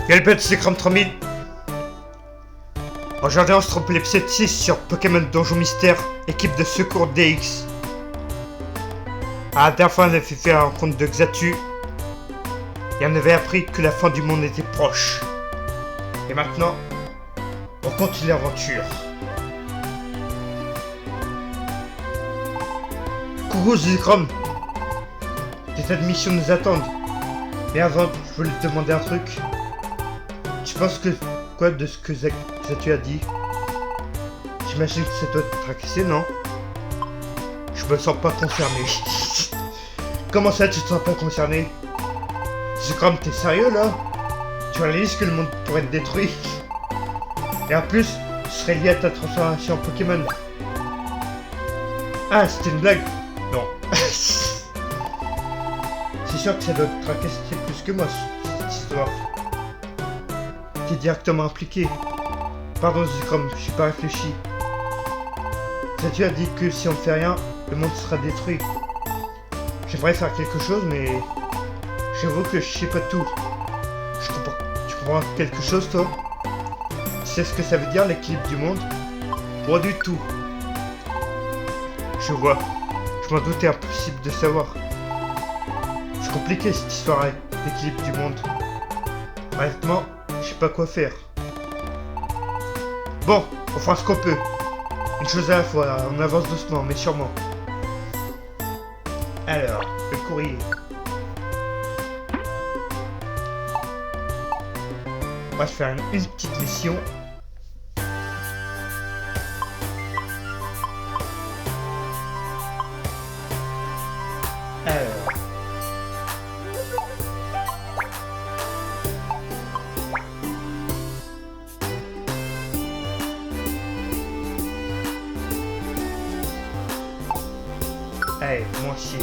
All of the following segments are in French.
Galbet, c'est Chrome 3000. Aujourd'hui, on se trompe l'épisode 6 sur Pokémon Donjon Mystère, équipe de secours DX. À la dernière fois, on avait fait la rencontre de Xatu et on avait appris que la fin du monde était proche. Et maintenant, on continue l'aventure. Coucou Zikrom, des tas de missions nous attendent. Mais avant, je voulais te demander un truc. Tu penses que quoi de ce que Xatu a dit? J'imagine que ça doit te tracasser, non? Je me sens pas concerné. Comment ça, tu te sens pas concerné? Zikrom, t'es sérieux là? Tu réalises que le monde pourrait être détruit? Et en plus, ce serait lié à ta transformation en Pokémon. Ah, c'était une blague? Non. C'est sûr que ça doit te tracasser plus que moi, cette histoire. T'es directement impliqué. Pardon Zikrom, je suis pas réfléchi. Xatu a dit que si on ne fait rien, le monde sera détruit. J'aimerais faire quelque chose, mais j'avoue que je sais pas tout. Je comprends. Tu comprends quelque chose, toi? Tu sais ce que ça veut dire, l'équilibre du monde? Pas du tout. Je vois. Je m'en doutais, impossible de savoir. C'est compliqué cette histoire d'équilibre du monde. Honnêtement, je sais pas quoi faire. Bon, on fera ce qu'on peut. Une chose à la fois, on avance doucement, mais sûrement. Alors, le courrier. On va se faire une petite mission. Alors. Allez, moi aussi.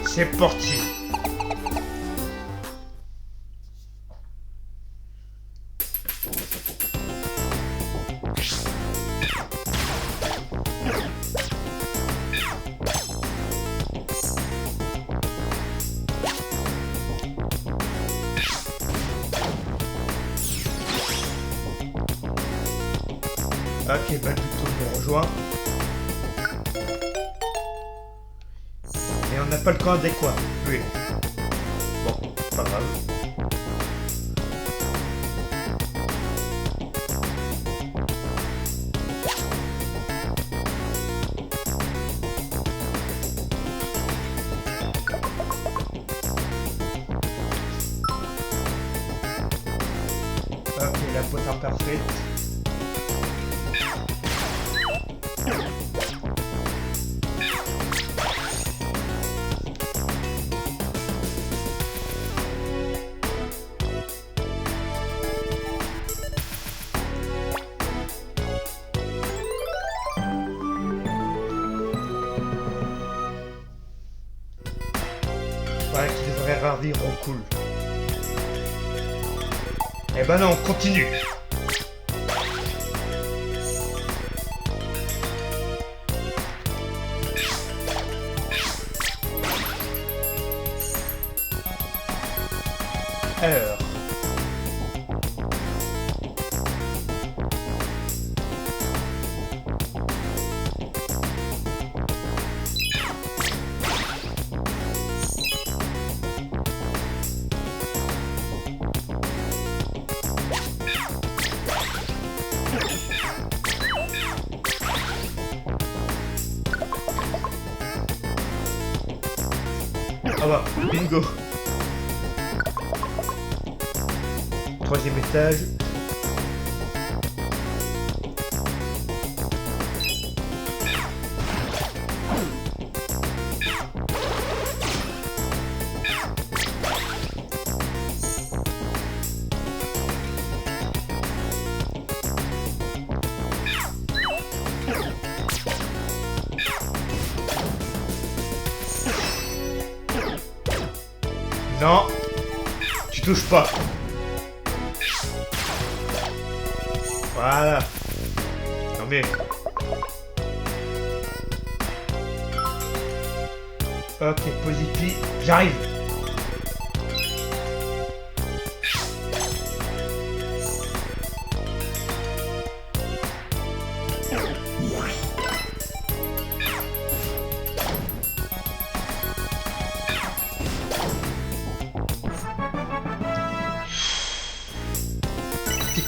C'est parti. Ok, bah du coup, on rejoint. Et on n'a pas le camp adéquat. Oui. Bon, pas grave. Ok, la boîte imparfaite. Voilà qui devrait ravir au cool. Eh ben non, on continue. Alors. Ah bah, bingo. Troisième étage. Non, tu touches pas. Voilà. Non mais. Ok, positif. J'arrive.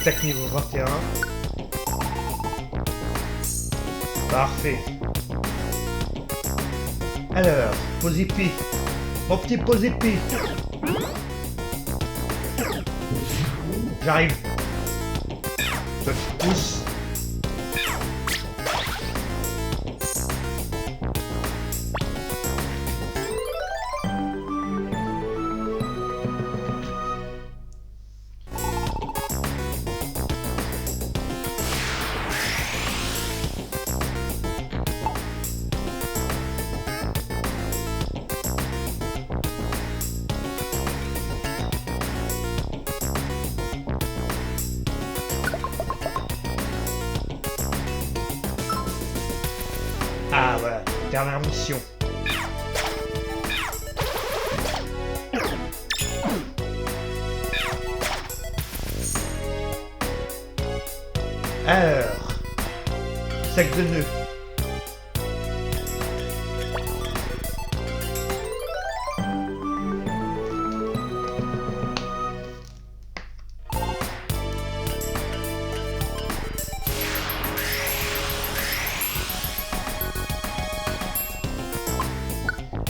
Tac niveau 21. Parfait. Alors, Posipi. Mon petit Posipi. J'arrive. Toi tu pousses. Ah voilà, dernière mission. Alors, sac de nœuds.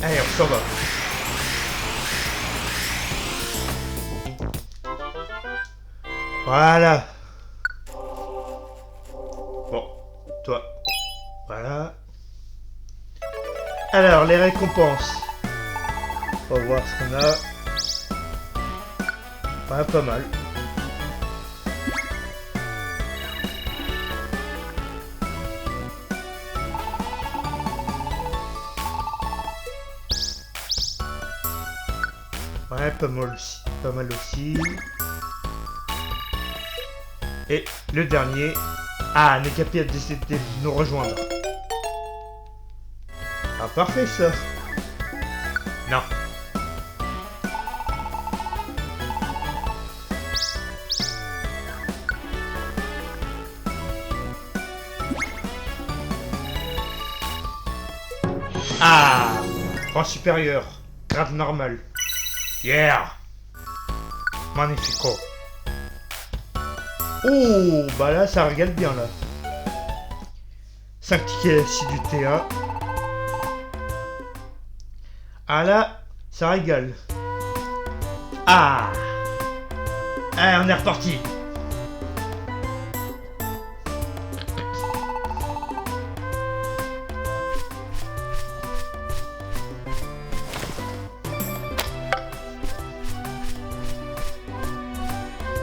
Allez, on s'en va. Voilà. Bon, toi. Voilà. Alors, les récompenses. On va voir ce qu'on a. Ouais, pas mal. Ouais, pas mal aussi. Pas mal aussi. Et le dernier. Ah, Nekapi a décidé de nous rejoindre. Ah, parfait ça. Non. Ah, rang supérieur. Grade normal. Yeah. Magnifico. Oh, bah là, ça régale bien, là. 5 tickets assis du TA. Ah là, ça régale. Ah. Allez, on est reparti.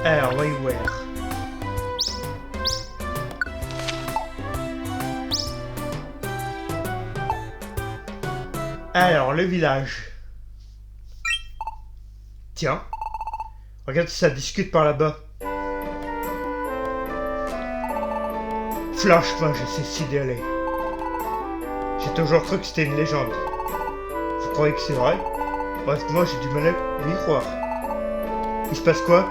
Alors, on va y voir. Alors, le village. Tiens. Regarde si ça discute par là-bas. Franchement, je sais s'y aller. J'ai toujours cru que c'était une légende. Vous croyez que c'est vrai? Bref, moi j'ai du mal à y croire. Il se passe quoi?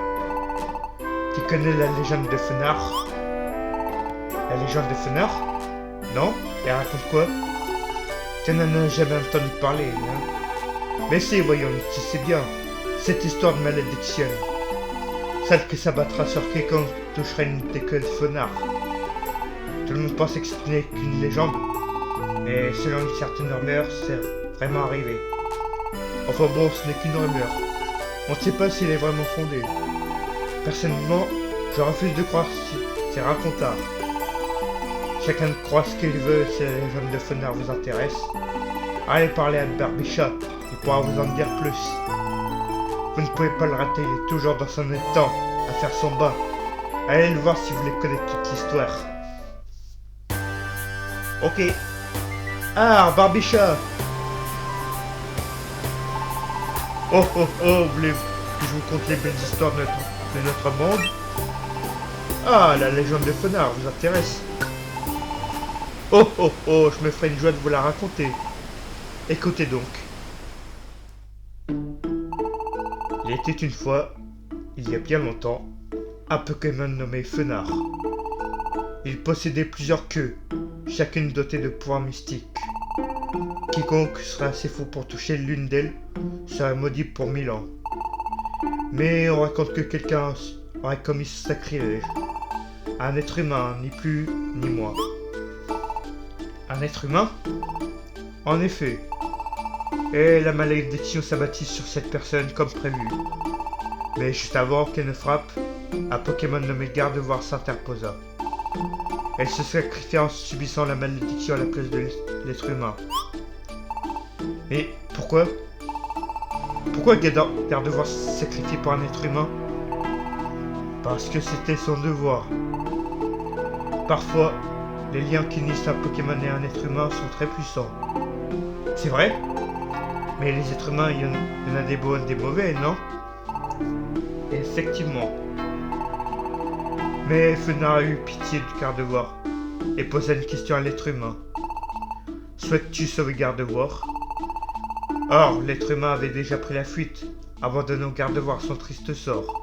Tu connais la légende de Fenard? La légende de Fenard? Non? Elle raconte quoi? Tu n'en as jamais entendu parler, hein? Mais si, voyons, tu sais bien. Cette histoire de malédiction. Celle que s'abattra sur quiconque toucherait une décolle de Fenard. Tout le monde pensait que ce n'est qu'une légende. Mais selon une certaine rumeur, c'est vraiment arrivé. Enfin bon, ce n'est qu'une rumeur. On ne sait pas s'il est vraiment fondé. Personnellement, je refuse de croire ces racontards. Chacun croit ce qu'il veut si la légende de Fenard vous intéresse. Allez parler à Barbicha, il pourra vous en dire plus. Vous ne pouvez pas le rater, il est toujours dans son étang, à faire son bain. Allez le voir si vous voulez connaître toute l'histoire. Ok. Ah, Barbicha. Oh oh oh, voulez-vous que je vous conte les belles histoires de notre monde? Ah, la légende de Fenard vous intéresse? Oh oh oh, je me ferai une joie de vous la raconter. Écoutez donc. Il était une fois, il y a bien longtemps, un Pokémon nommé Fenard. Il possédait plusieurs queues, chacune dotée de pouvoirs mystiques. Quiconque serait assez fou pour toucher l'une d'elles serait maudit pour 1000 ans. Mais on raconte que quelqu'un aurait commis ce sacrilège. Un être humain, ni plus ni moins. Un être humain? En effet. Et la malédiction s'abattit sur cette personne comme prévu. Mais juste avant qu'elle ne frappe, un Pokémon nommé Gardevoir s'interposa. Elle se sacrifia en subissant la malédiction à la place de l'être humain. Mais pourquoi? Pourquoi Gardevoir se sacrifier pour un être humain? Parce que c'était son devoir. Parfois, les liens qui unissent un Pokémon et un être humain sont très puissants. C'est vrai? Mais les êtres humains, il y en a des bons et des mauvais, non? Effectivement. Mais Fenard a eu pitié du Gardevoir et posa une question à l'être humain. Souhaites-tu sauver Gardevoir? Or, l'être humain avait déjà pris la fuite, abandonnant Gardevoir son triste sort.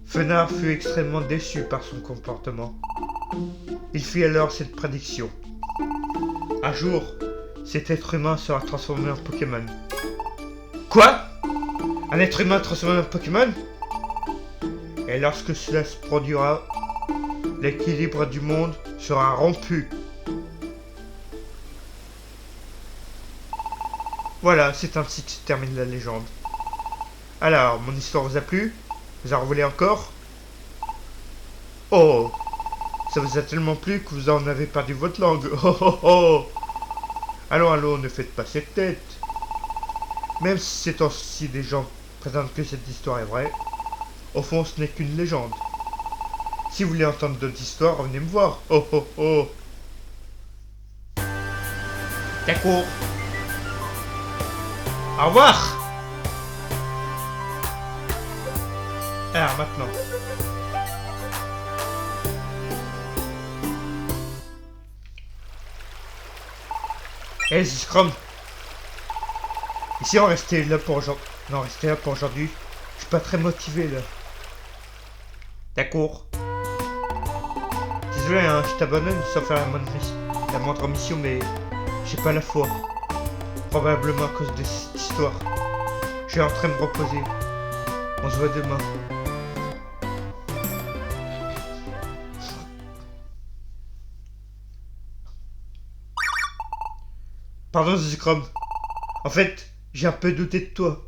Fenard fut extrêmement déçu par son comportement. Il fit alors cette prédiction. Un jour, cet être humain sera transformé en Pokémon. Quoi? Un être humain transformé en Pokémon? Et lorsque cela se produira, l'équilibre du monde sera rompu. Voilà, c'est ainsi que se termine la légende. Alors, mon histoire vous a plu? Vous en voulez encore? Oh, ça vous a tellement plu que vous en avez perdu votre langue. Oh oh oh. Allons, ne faites pas cette tête. Même si ces temps-ci des gens prétendent que cette histoire est vraie, au fond ce n'est qu'une légende. Si vous voulez entendre d'autres histoires, revenez me voir. Oh oh oh. D'accord. Au revoir. Alors maintenant. Hey Scrum. Ici on restait là pour aujourd'hui. Non, restez là pour aujourd'hui. Je suis pas très motivé là. D'accord. Désolé, hein, je t'abandonne sans faire la moindre mission, mais j'ai pas la foi. Probablement à cause de cette histoire. Je suis en train de me reposer. On se voit demain. Pardon Scrum. En fait, j'ai un peu douté de toi.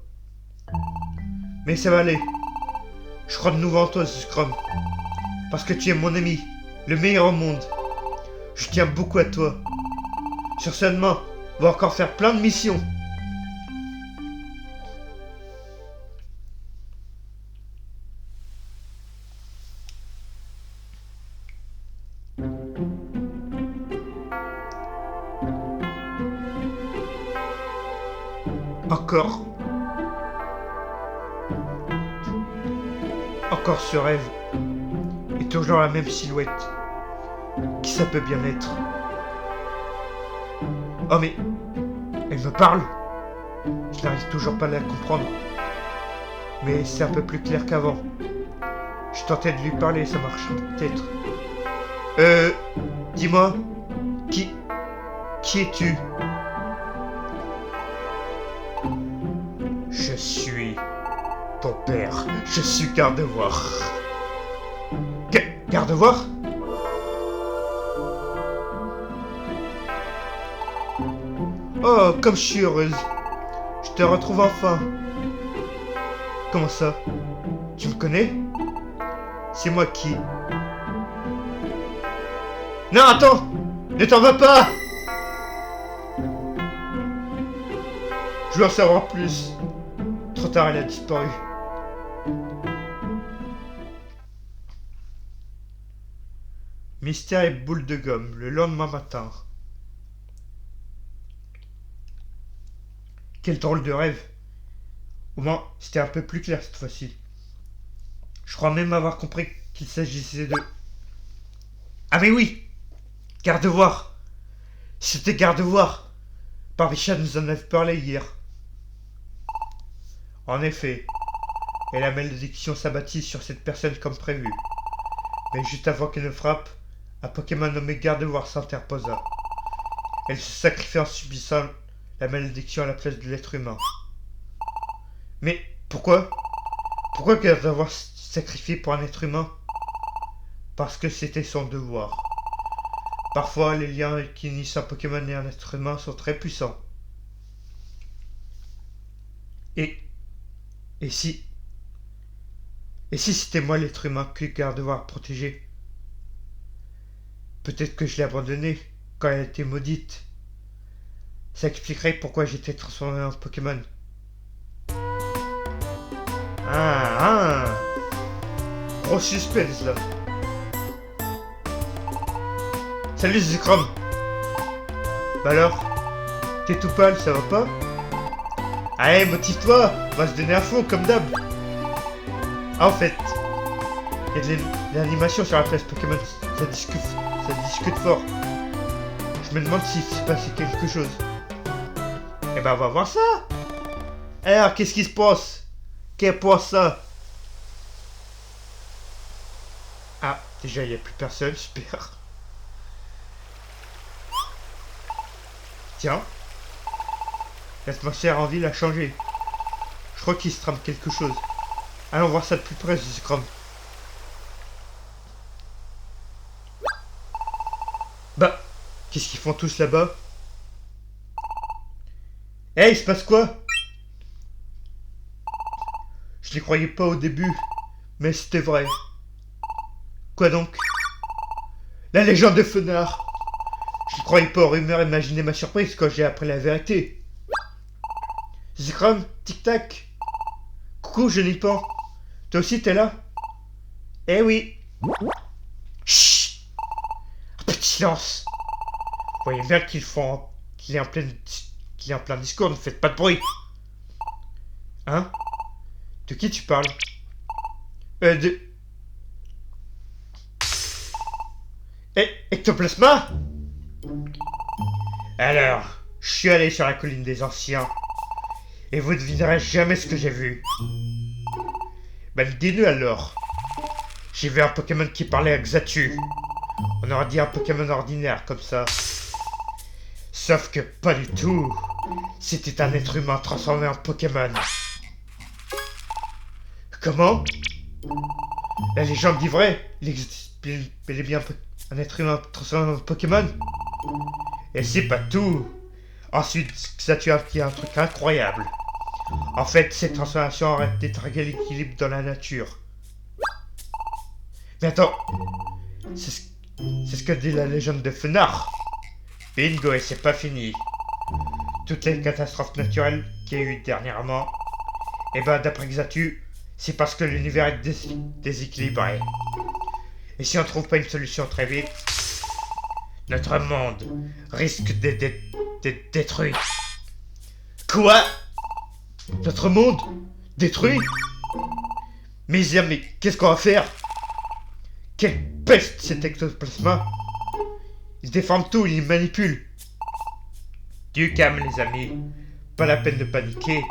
Mais ça va aller. Je crois de nouveau en toi, Scrum. Parce que tu es mon ami, le meilleur au monde. Je tiens beaucoup à toi. Sur ce demain, on va encore faire plein de missions. Encore ce rêve. Et toujours la même silhouette. Qui ça peut bien être? Oh mais... Elle me parle. Je n'arrive toujours pas à la comprendre. Mais c'est un peu plus clair qu'avant. Je tentais de lui parler, ça marche peut-être. Dis-moi. Qui es-tu? Je suis ton père. Je suis Gardevoir. Gardevoir? Oh, comme je suis heureuse. Je te retrouve enfin. Comment ça? Tu me connais? C'est moi qui... Non, attends! Ne t'en vas pas! Je veux en savoir plus. Trop tard, elle a disparu. Mystère et boule de gomme, le lendemain matin. Quel drôle de rêve. Au moins, c'était un peu plus clair cette fois-ci. Je crois même avoir compris qu'il s'agissait de... Ah mais oui! Gardevoir! C'était Gardevoir! Barbichat nous en avait parlé hier. En effet, et la malédiction s'abattit sur cette personne comme prévu. Mais juste avant qu'elle ne frappe, un Pokémon nommé Gardevoir s'interposa. Elle se sacrifia en subissant la malédiction à la place de l'être humain. Mais pourquoi? Pourquoi Gardevoir sacrifié pour un être humain parce que c'était son devoir. Parfois, les liens qui unissent un Pokémon et un être humain sont très puissants. Et si c'était moi l'être humain que garde devoir protéger? Peut-être que je l'ai abandonnée quand elle a été maudite. Ça expliquerait pourquoi j'étais transformé en Pokémon. Gros suspense là. Salut Zekrom. Bah alors, t'es tout pâle, ça va pas? Allez, motive-toi, on va se donner à fond comme d'hab. Ah, en fait, il y a de l'animation sur la place Pokémon, ça discute fort. Je me demande s'il s'est passé quelque chose. Eh ben, on va voir ça. Alors, qu'est-ce qui se passe? Qu'est-ce pour ça? Ah, déjà, il n'y a plus personne, super. Tiens, l'atmosphère en ville a changé. Je crois qu'il se trame quelque chose. Allons voir ça de plus près, Zekrom. Bah, qu'est-ce qu'ils font tous là-bas? Hey, il se passe quoi? Je les croyais pas au début, mais c'était vrai. Quoi donc? La légende de Fenard. Je ne croyais pas aux rumeurs, imaginez ma surprise quand j'ai appris la vérité. Zekrom, tic-tac. Coucou, Genipan. Toi aussi, t'es là? Eh oui. Chut. Un petit silence. Vous voyez bien qu'il est en plein discours, ne faites pas de bruit. Hein? De qui tu parles? Ectoplasma? Alors, je suis allé sur la colline des anciens. Et vous ne devinerez jamais ce que j'ai vu. Ben, dis-nous alors. J'ai vu un Pokémon qui parlait à Xatu. On aurait dit un Pokémon ordinaire, comme ça. Sauf que pas du tout. C'était un être humain transformé en Pokémon. Comment? La légende dit vrai. Il existe bel et bien un être humain transformé en Pokémon. Et c'est pas tout. Ensuite, Xatu a dit un truc incroyable. En fait, cette transformation aurait détraqué l'équilibre dans la nature. Mais attends, c'est ce que dit la légende de Fenard. Bingo, et c'est pas fini. Toutes les catastrophes naturelles qu'il y a eu dernièrement, et ben d'après Xatu, c'est parce que l'univers est déséquilibré. Et si on trouve pas une solution très vite, notre monde risque d'être détruit. Quoi? Notre monde? Détruit? Mes amis, qu'est-ce qu'on va faire? Quelle peste cet ectoplasma! Il déforme tout, il manipule. Du calme les amis, pas la peine de paniquer.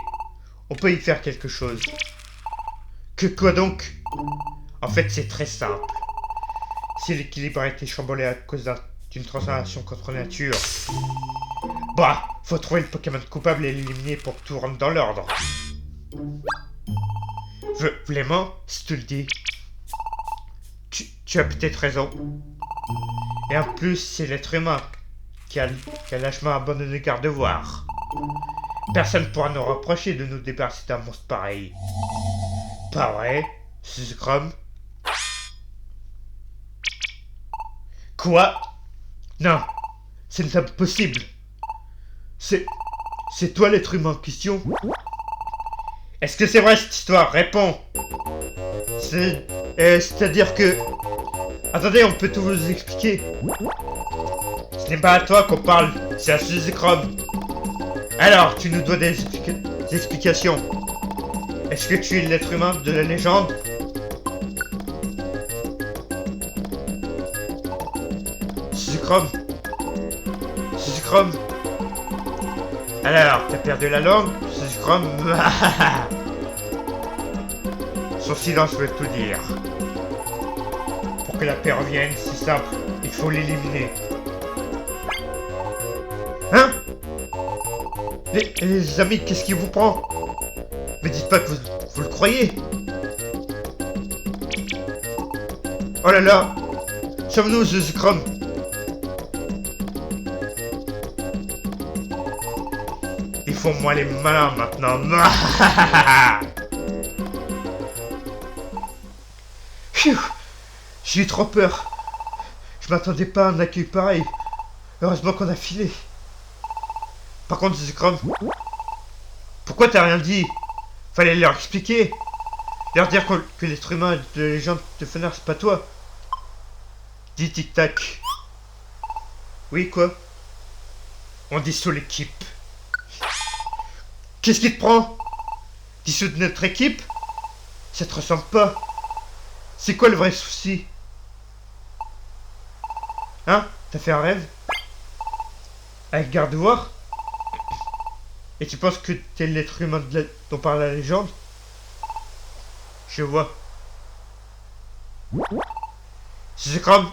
On peut y faire quelque chose. Que quoi donc? En fait c'est très simple. Si l'équilibre a été chamboulé à cause d'une transformation contre nature, bah, faut trouver le Pokémon coupable et l'éliminer pour que tout rentre dans l'ordre. Vraiment, si tu le dis. Tu as peut-être raison. Et en plus, c'est l'être humain qui a lâchement abandonné Gardevoir. Personne ne pourra nous reprocher de nous débarrasser d'un monstre pareil. Pas vrai, Zekrom? Quoi? Non, c'est impossible. C'est toi l'être humain en question? Est-ce que c'est vrai cette histoire? Réponds. C'est-à-dire que... Attendez, on peut tout vous expliquer. Ce n'est pas à toi qu'on parle, c'est à Zekrom. Alors, tu nous dois des explications. Est-ce que tu es l'être humain de la légende? Zekrom. Alors, t'as perdu la langue, Zekrom? Son silence veut tout dire. Pour que la paix revienne, c'est simple, il faut l'éliminer. Hein? Les amis, qu'est-ce qui vous prend? Me dites pas que vous le croyez. Oh là là. Sauve-nous, The Scrum. Ils font moi les malins maintenant. Phew. J'ai eu trop peur. Je m'attendais pas à un accueil pareil. Heureusement qu'on a filé. Par contre, The Scrum, pourquoi t'as rien dit? Fallait leur expliquer. Leur dire que l'être humain de la légende de Fener, c'est pas toi. Dis Tic Tac. Oui, quoi? On dissout l'équipe. Qu'est-ce qui te prend? Dissoudre notre équipe? Ça te ressemble pas. C'est quoi le vrai souci? Hein? T'as fait un rêve? Avec Gardevoir? Et tu penses que t'es l'être humain dont parle la légende? Je vois. C'est comme...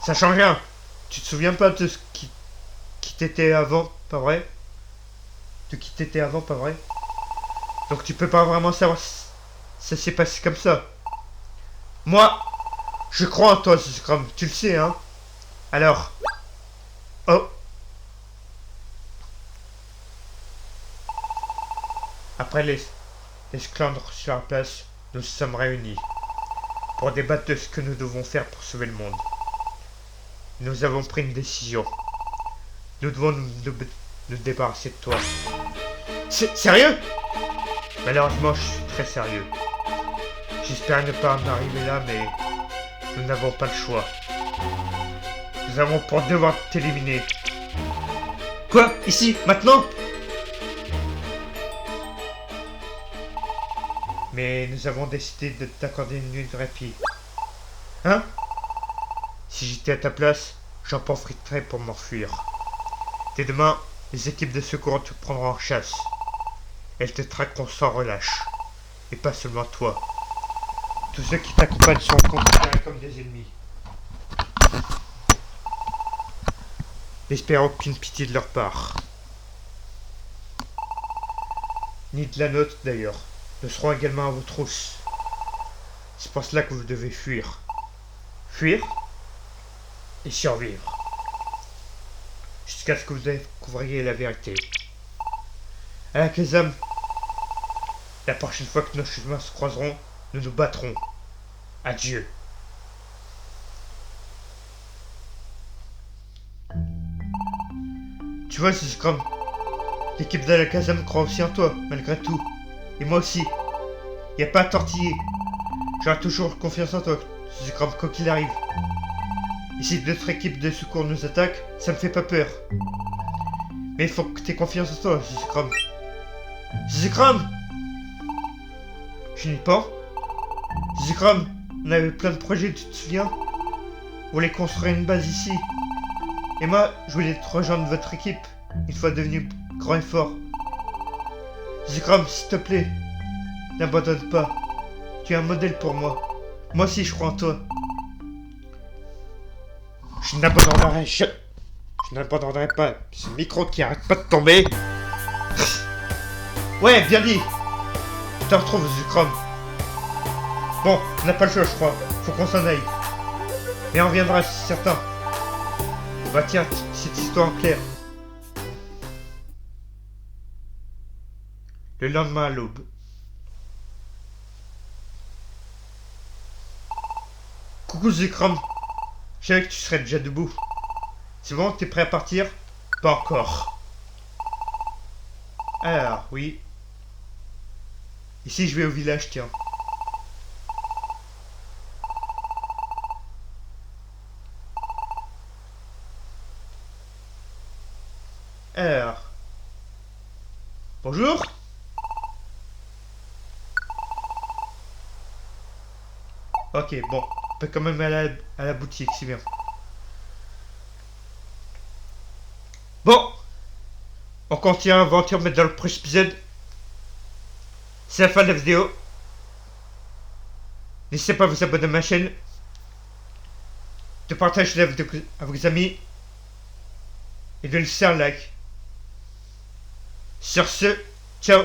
Ça change rien. Tu te souviens pas de ce qui t'était avant, pas vrai? De qui t'étais avant, pas vrai? Donc tu peux pas vraiment savoir si ça s'est passé comme ça. Moi, je crois en toi, Scrum. Tu le sais, hein? Alors... Oh. Après les esclandres sur la place, nous sommes réunis pour débattre de ce que nous devons faire pour sauver le monde. Nous avons pris une décision. Nous devons nous débarrasser de toi. Sérieux? Malheureusement, je suis très sérieux. J'espère ne pas en arriver là, mais nous n'avons pas le choix. Nous avons pour devoir t'éliminer. Quoi? Ici? Maintenant? Mais nous avons décidé de t'accorder une nuit de répit. Hein? Si j'étais à ta place, j'en profiterais pour m'enfuir. Dès demain, les équipes de secours te prendront en chasse. Elles te traqueront sans relâche. Et pas seulement toi. Tous ceux qui t'accompagnent seront considérés comme des ennemis. N'espère aucune pitié de leur part. Ni de la nôtre d'ailleurs. Nous serons également à vos trousses. C'est pour cela que vous devez fuir. Fuir et survivre. Jusqu'à ce que vous découvriez la vérité. À la Kazam, la prochaine fois que nos chemins se croiseront, nous nous battrons. Adieu. Tu vois, c'est comme... L'équipe de la Kazam croit aussi en toi, malgré tout. Et moi aussi. Y a pas à tortiller. J'aurai toujours confiance en toi, c'est comme quoi qu'il arrive. Et si d'autres équipes de secours nous attaquent, ça me fait pas peur. Mais il faut que t'aies confiance en toi, Zizikram. Zizikram! Je n'y pas. Zizikram, on avait plein de projets, tu te souviens? On voulait construire une base ici. Et moi, je voulais te rejoindre votre équipe, une fois devenu grand et fort. Zizikram, s'il te plaît, n'abandonne pas. Tu es un modèle pour moi. Moi aussi, je crois en toi. Je n'abandonnerai pas. Ce micro qui arrête pas de tomber. Ouais, bien dit. Je te retrouve, Zukrom. Bon, on n'a pas le choix, je crois. Faut qu'on s'en aille. Mais on reviendra, c'est certain. Bah tiens, cette histoire en clair. Le lendemain à l'aube. Coucou Zukrom. Je savais que tu serais déjà debout. C'est bon, t'es prêt à partir? Pas encore. Alors, oui. Ici, je vais au village, tiens. Alors. Bonjour. Ok, bon. On peut quand même aller à la boutique, c'est bien. Bon. On continue l'aventure, mais dans le prochain épisode. C'est la fin de la vidéo. N'hésitez pas à vous abonner à ma chaîne. De partager la vidéo à vos amis. Et de laisser un like. Sur ce, ciao.